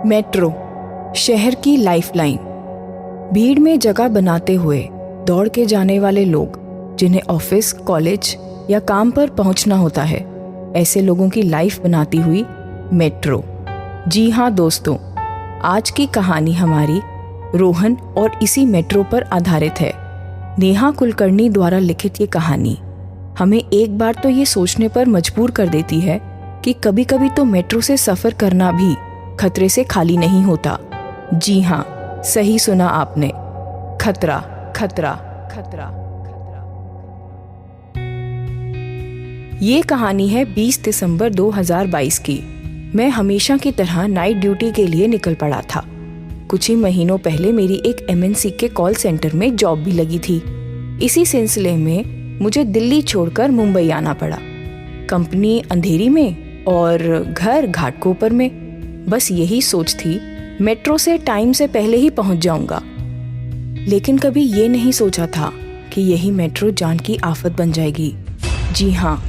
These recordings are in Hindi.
मेट्रो, शहर की लाइफलाइन। भीड़ में जगह बनाते हुए दौड़ के जाने वाले लोग जिन्हें ऑफिस, कॉलेज या काम पर पहुंचना होता है, ऐसे लोगों की लाइफ बनाती हुई मेट्रो। जी हाँ दोस्तों, आज की कहानी हमारी रोहन और इसी मेट्रो पर आधारित है। नेहा कुलकर्णी द्वारा लिखित ये कहानी हमें एक बार तो ये सोचने पर मजबूर कर देती है कि कभी कभी तो मेट्रो से सफर करना भी खतरे से खाली नहीं होता। जी हाँ, सही सुना आपने, खतरा खतरा खतरा खतरा। ये कहानी है 20 दिसंबर 2022 की। मैं हमेशा की तरह नाइट ड्यूटी के लिए निकल पड़ा था। कुछ ही महीनों पहले मेरी एक MNC के कॉल सेंटर में जॉब भी लगी थी। इसी सिलसिले में मुझे दिल्ली छोड़कर मुंबई आना पड़ा। कंपनी अंधेरी में और घर घाटकोपर में। बस यही सोच थी, मेट्रो से टाइम से पहले ही पहुंच जाऊंगा। लेकिन कभी ये नहीं सोचा था कि यही मेट्रो जान की आफत बन जाएगी। जी हाँ,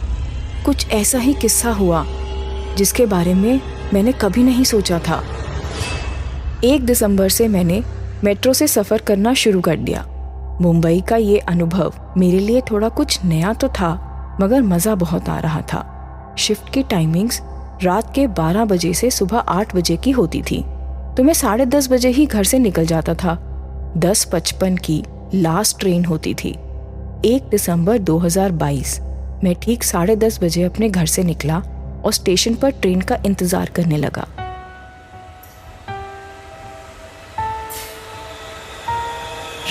कुछ ऐसा ही किस्सा हुआ जिसके बारे में मैंने कभी नहीं सोचा था। 1 दिसंबर से मैंने मेट्रो से सफ़र करना शुरू कर दिया। मुंबई का ये अनुभव मेरे लिए थोड़ा कुछ नया तो था, मगर मज़ा बहुत आ रहा था। शिफ्ट की टाइमिंग्स रात के 12 बजे से सुबह 8 बजे की होती थी, तो मैं 10:30 बजे ही घर से निकल जाता था। 10:55 की लास्ट ट्रेन होती थी। 1 दिसंबर 2022 मैं ठीक 10:30 बजे अपने घर से निकला और स्टेशन पर ट्रेन का इंतज़ार करने लगा।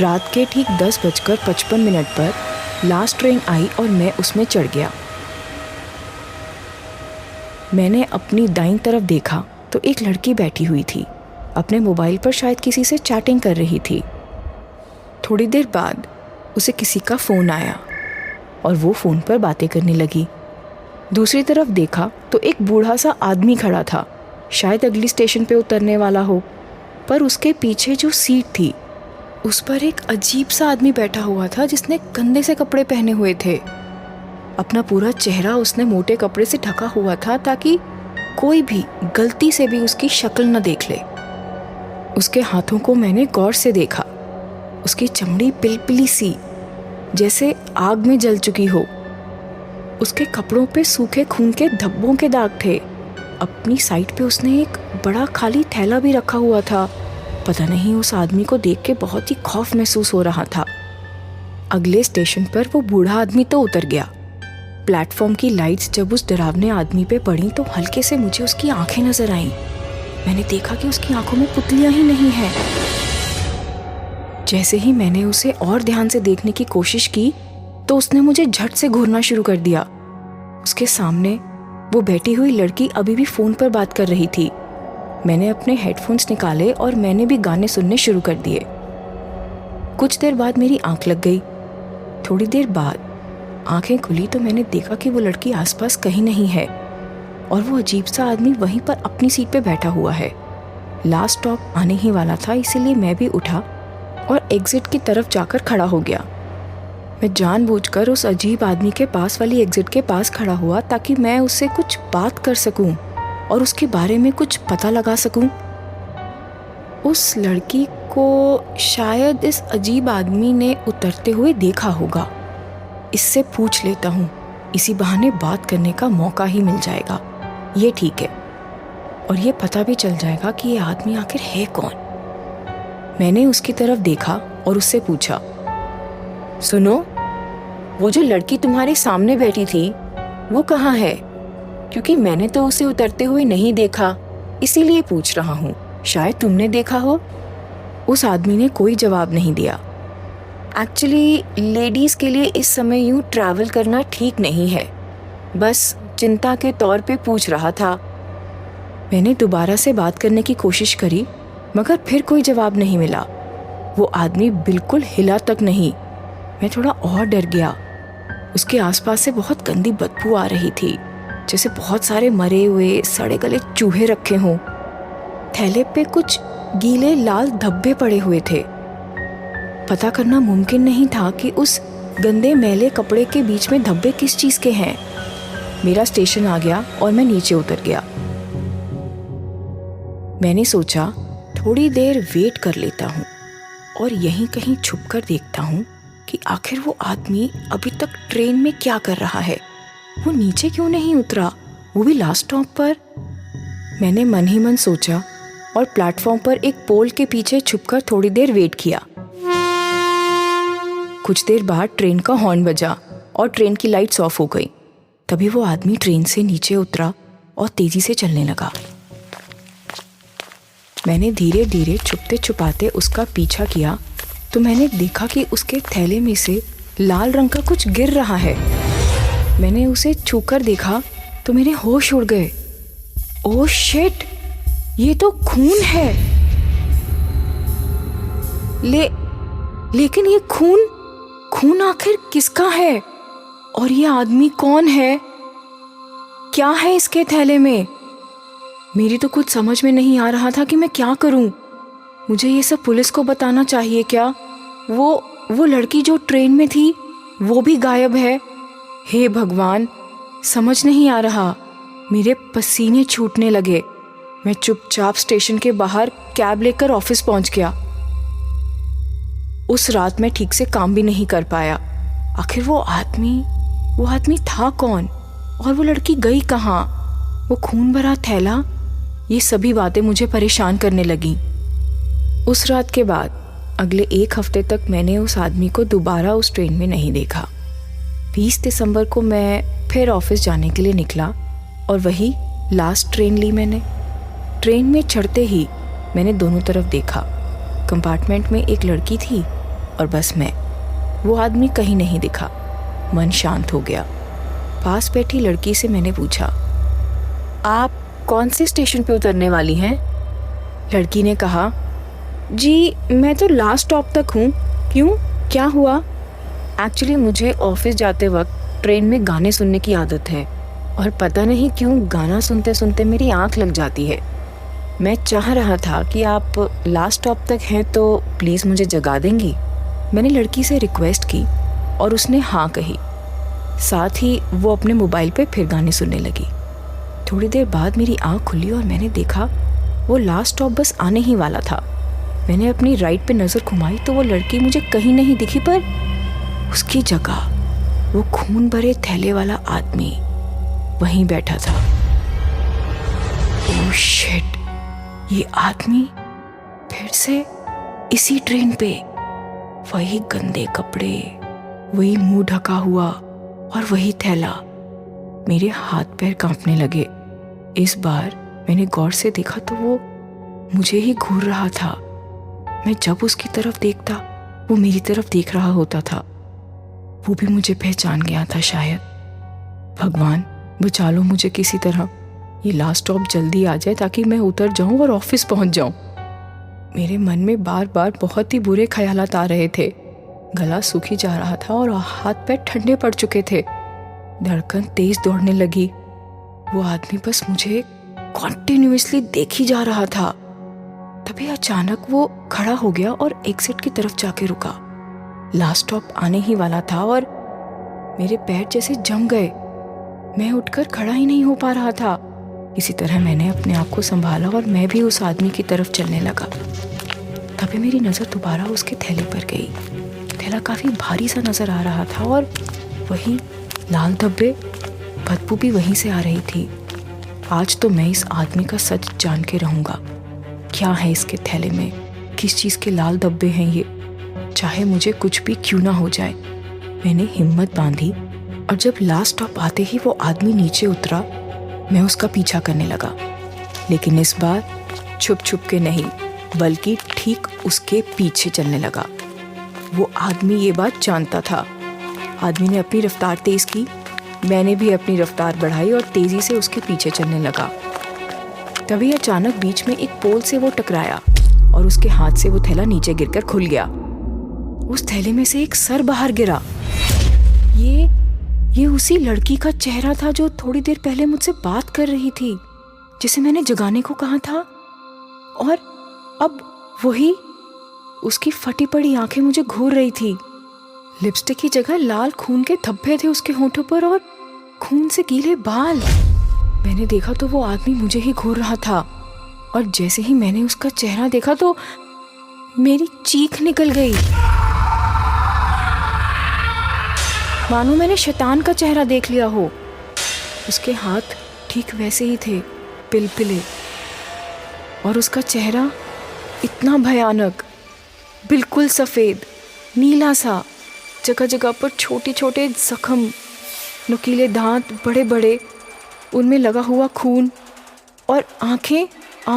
रात के ठीक 10:55 पर लास्ट ट्रेन आई और मैं उसमें चढ़ गया। मैंने अपनी दाईं तरफ देखा तो एक लड़की बैठी हुई थी। अपने मोबाइल पर शायद किसी से चैटिंग कर रही थी। थोड़ी देर बाद उसे किसी का फ़ोन आया और वो फ़ोन पर बातें करने लगी। दूसरी तरफ देखा तो एक बूढ़ा सा आदमी खड़ा था, शायद अगली स्टेशन पे उतरने वाला हो। पर उसके पीछे जो सीट थी उस पर एक अजीब सा आदमी बैठा हुआ था जिसने गंदे से कपड़े पहने हुए थे। अपना पूरा चेहरा उसने मोटे कपड़े से ढका हुआ था ताकि कोई भी गलती से भी उसकी शक्ल न देख ले। उसके हाथों को मैंने गौर से देखा। उसकी चमड़ी पिलपिली सी, जैसे आग में जल चुकी हो। उसके कपड़ों पे सूखे खून के धब्बों के दाग थे। अपनी साइड पे उसने एक बड़ा खाली थैला भी रखा हुआ था। पता नहीं, उस आदमी को देख के बहुत ही खौफ महसूस हो रहा था। अगले स्टेशन पर वो बूढ़ा आदमी तो उतर गया। प्लेटफॉर्म की लाइट्स जब उस डरावने आदमी पे पड़ी तो हल्के से मुझे उसकी आंखें नजर आईं। मैंने देखा कि उसकी आंखों में पुतलियां ही नहीं हैं। जैसे ही मैंने उसे और ध्यान से देखने की कोशिश की तो उसने मुझे झट से घूरना शुरू कर दिया। उसके सामने वो बैठी हुई लड़की अभी भी फोन पर बात कर रही थी। मैंने अपने हेडफोन्स निकाले और मैंने भी गाने सुनने शुरू कर दिए। कुछ देर बाद मेरी आंख लग गई। थोड़ी देर बाद आंखें खुली तो मैंने देखा कि वो लड़की आसपास कहीं नहीं है और वो अजीब सा आदमी वहीं पर अपनी सीट पे बैठा हुआ है। लास्ट स्टॉप आने ही वाला था, इसीलिए मैं भी उठा और एग्जिट की तरफ जाकर खड़ा हो गया। मैं जानबूझकर उस अजीब आदमी के पास वाली एग्जिट के पास खड़ा हुआ ताकि मैं उससे कुछ बात कर सकूं और उसके बारे में कुछ पता लगा सकूं। उस लड़की को शायद इस अजीब आदमी ने उतरते हुए देखा होगा। इससे पूछ लेता हूँ, इसी बहाने बात करने का मौका ही मिल जाएगा। ये ठीक है, और ये पता भी चल जाएगा कि ये आदमी आखिर है कौन। मैंने उसकी तरफ देखा और उससे पूछा, सुनो, वो जो लड़की तुम्हारे सामने बैठी थी वो कहाँ है? क्योंकि मैंने तो उसे उतरते हुए नहीं देखा, इसीलिए पूछ रहा हूँ, शायद तुमने देखा हो। उस आदमी ने कोई जवाब नहीं दिया। एक्चुअली लेडीज़ के लिए इस समय यूँ ट्रैवल करना ठीक नहीं है, बस चिंता के तौर पे पूछ रहा था। मैंने दोबारा से बात करने की कोशिश करी, मगर फिर कोई जवाब नहीं मिला। वो आदमी बिल्कुल हिला तक नहीं। मैं थोड़ा और डर गया। उसके आसपास से बहुत गंदी बदबू आ रही थी, जैसे बहुत सारे मरे हुए सड़े गले चूहे रखे हों। थैले पे कुछ गीले लाल धब्बे पड़े हुए थे। पता करना मुमकिन नहीं था कि उस गंदे मैले कपड़े के बीच में धब्बे किस चीज़ के हैं। मेरा स्टेशन आ गया और मैं नीचे उतर गया। मैंने सोचा थोड़ी देर वेट कर लेता हूँ और यहीं कहीं छुपकर देखता हूँ कि आखिर वो आदमी अभी तक ट्रेन में क्या कर रहा है। वो नीचे क्यों नहीं उतरा, वो भी लास्ट स्टॉप पर। मैंने मन ही मन सोचा और प्लेटफॉर्म पर एक पोल के पीछे छुपकर थोड़ी देर वेट किया। कुछ देर बाद ट्रेन का हॉर्न बजा और ट्रेन की लाइट्स ऑफ हो गई। तभी वो आदमी ट्रेन से नीचे उतरा और तेजी से चलने लगा। मैंने धीरे धीरे छुपते छुपाते उसका पीछा किया तो मैंने देखा कि उसके थैले में से लाल रंग का कुछ गिर रहा है। मैंने उसे छूकर देखा तो मेरे होश उड़ गए। ओह शिट, ये तो खून है। लेकिन ये खून आखिर किसका है? और ये आदमी कौन है? क्या है इसके थैले में? मेरी तो कुछ समझ में नहीं आ रहा था कि मैं क्या करूं। मुझे ये सब पुलिस को बताना चाहिए क्या? वो लड़की जो ट्रेन में थी वो भी गायब है। हे भगवान, समझ नहीं आ रहा। मेरे पसीने छूटने लगे। मैं चुपचाप स्टेशन के बाहर कैब लेकर ऑफिस पहुंच गया। उस रात मैं ठीक से काम भी नहीं कर पाया। आखिर वो आदमी था कौन और वो लड़की गई कहाँ? वो खून भरा थैला, ये सभी बातें मुझे परेशान करने लगीं। उस रात के बाद अगले 1 हफ्ते तक मैंने उस आदमी को दोबारा उस ट्रेन में नहीं देखा। 20 दिसंबर को मैं फिर ऑफिस जाने के लिए निकला और वही लास्ट ट्रेन ली मैंने। ट्रेन में चढ़ते ही मैंने दोनों तरफ देखा। कंपार्टमेंट में एक लड़की थी और बस मैं। वो आदमी कहीं नहीं दिखा। मन शांत हो गया। पास बैठी लड़की से मैंने पूछा, आप कौन से स्टेशन पे उतरने वाली हैं? लड़की ने कहा, जी मैं तो लास्ट स्टॉप तक हूँ। क्यों, क्या हुआ? एक्चुअली मुझे ऑफिस जाते वक्त ट्रेन में गाने सुनने की आदत है और पता नहीं क्यों गाना सुनते सुनते मेरी आँख लग जाती है। मैं चाह रहा था कि आप लास्ट स्टॉप तक हैं तो प्लीज़ मुझे जगा देंगी। मैंने लड़की से रिक्वेस्ट की और उसने हाँ कही। साथ ही वो अपने मोबाइल पे फिर गाने सुनने लगी। थोड़ी देर बाद मेरी आँख खुली और मैंने देखा वो लास्ट स्टॉप बस आने ही वाला था। मैंने अपनी राइट पे नज़र घुमाई तो वो लड़की मुझे कहीं नहीं दिखी, पर उसकी जगह वो खून भरे थैले वाला आदमी वहीं बैठा था। ओह शिट, ये आदमी फिर से इसी ट्रेन पे। वही गंदे कपड़े, वही मुंह ढका हुआ और वही थैला। मेरे हाथ पैर कांपने लगे। इस बार मैंने गौर से देखा तो वो मुझे ही घूर रहा था। मैं जब उसकी तरफ देखता वो मेरी तरफ देख रहा होता था। वो भी मुझे पहचान गया था शायद। भगवान बचा लो मुझे किसी तरह। ये लास्ट स्टॉप जल्दी आ जाए ताकि मैं उतर जाऊं और ऑफिस पहुंच जाऊं। मेरे मन में बार बार बहुत ही बुरे ख्यालात आ रहे थे। गला सूखी जा रहा था और हाथ पैर ठंडे पड़ चुके थे। धड़कन तेज दौड़ने लगी। वो आदमी बस मुझे कॉन्टिन्यूअसली देख ही जा रहा था। तभी अचानक वो खड़ा हो गया और एग्जिट की तरफ जाके रुका। लास्ट स्टॉप आने ही वाला था और मेरे पैर जैसे जम गए। मैं उठकर खड़ा ही नहीं हो पा रहा था। इसी तरह मैंने अपने आप को संभाला और मैं भी उस आदमी की तरफ चलने लगा। तभी मेरी नज़र दोबारा उसके थैले पर गई। थैला काफ़ी भारी सा नज़र आ रहा था और वही लाल धब्बे, बदबू भी वहीं से आ रही थी। आज तो मैं इस आदमी का सच जान के रहूँगा। क्या है इसके थैले में? किस चीज़ के लाल धब्बे हैं ये? चाहे मुझे कुछ भी क्यों ना हो जाए। मैंने हिम्मत बांधी और जब लास्ट स्टॉप आते ही वो आदमी नीचे उतरा, मैं उसका पीछा करने लगा। लेकिन इस बार छुप छुप के नहीं, बल्कि ठीक उसके पीछे चलने लगा। वो आदमी ये बात जानता था। आदमी ने अपनी रफ्तार तेज की, मैंने भी अपनी रफ्तार बढ़ाई और तेजी से उसके पीछे चलने लगा। तभी अचानक बीच में एक पोल से वो टकराया और उसके हाथ से वो थैला नीचे गिरकर खुल गया। उस थैले में से एक सर बाहर गिरा। ये उसी लड़की का चेहरा था जो थोड़ी देर पहले मुझसे बात कर रही थी, जिसे मैंने जगाने को कहा था। और अब वही उसकी फटी पड़ी आंखें मुझे घूर रही थी। लिपस्टिक की जगह लाल खून के धब्बे थे उसके होठों पर और खून से गीले बाल। मैंने देखा तो वो आदमी मुझे ही घूर रहा था। और जैसे ही मैंने उसका चेहरा देखा तो मेरी चीख निकल गई, मानो मैंने शैतान का चेहरा देख लिया हो। उसके हाथ ठीक वैसे ही थे, पिलपिले, और उसका चेहरा इतना भयानक, बिल्कुल सफ़ेद नीला सा, जगह जगह पर छोटे छोटे जख्म, नुकीले दांत बड़े बड़े, उनमें लगा हुआ खून, और आंखें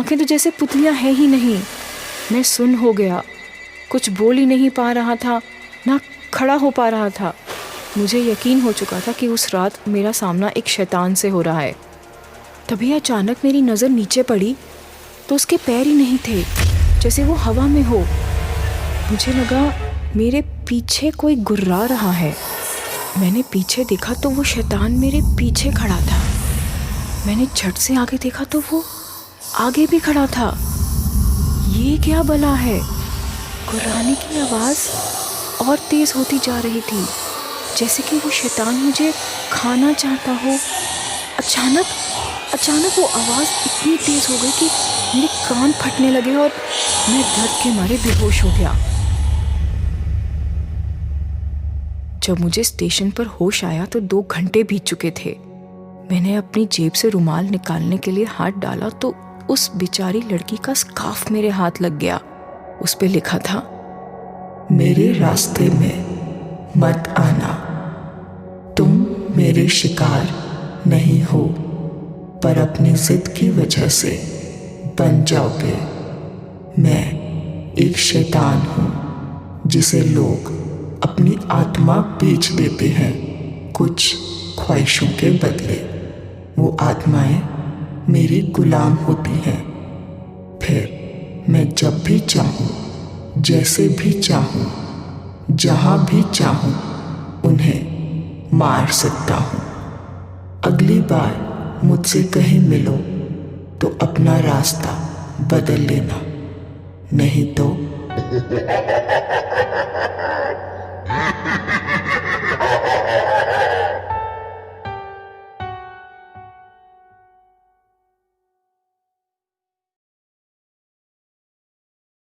तो जैसे पुतलियां हैं ही नहीं। मैं सुन्न हो गया, कुछ बोल ही नहीं पा रहा था, ना खड़ा हो पा रहा था। मुझे यकीन हो चुका था कि उस रात मेरा सामना एक शैतान से हो रहा है। तभी अचानक मेरी नज़र नीचे पड़ी तो उसके पैर ही नहीं थे, जैसे वो हवा में हो। मुझे लगा मेरे पीछे कोई गुर्रा रहा है। मैंने पीछे देखा तो वो शैतान मेरे पीछे खड़ा था। मैंने झट से आगे देखा तो वो आगे भी खड़ा था। ये क्या बला है? गुर्राने की आवाज़ और तेज़ होती जा रही थी, जैसे कि वो शैतान मुझे खाना चाहता हो। अचानक वो आवाज़ इतनी तेज़ हो गई कि मेरे कान फटने लगे और मैं दर्द के मारे बेहोश हो गया। जब मुझे स्टेशन पर होश आया तो 2 घंटे बीत चुके थे। मैंने अपनी जेब से रुमाल निकालने के लिए हाथ डाला तो उस बेचारी लड़की का स्कार्फ मेरे हाथ लग गया। उस पे लिखा था, मेरे रास्ते में मत आना, तुम मेरे शिकार नहीं हो, पर अपनी जिद की वजह से बन जाओगे। मैं एक शैतान हूँ जिसे लोग अपनी आत्मा बेच देते हैं कुछ ख्वाहिशों के बदले। वो आत्माएं मेरी गुलाम होती हैं। फिर मैं जब भी चाहूँ, जैसे भी चाहूँ, जहाँ भी चाहूँ उन्हें मार सकता हूँ। अगली बार मुझसे कहीं मिलो तो अपना रास्ता बदल लेना, नहीं तो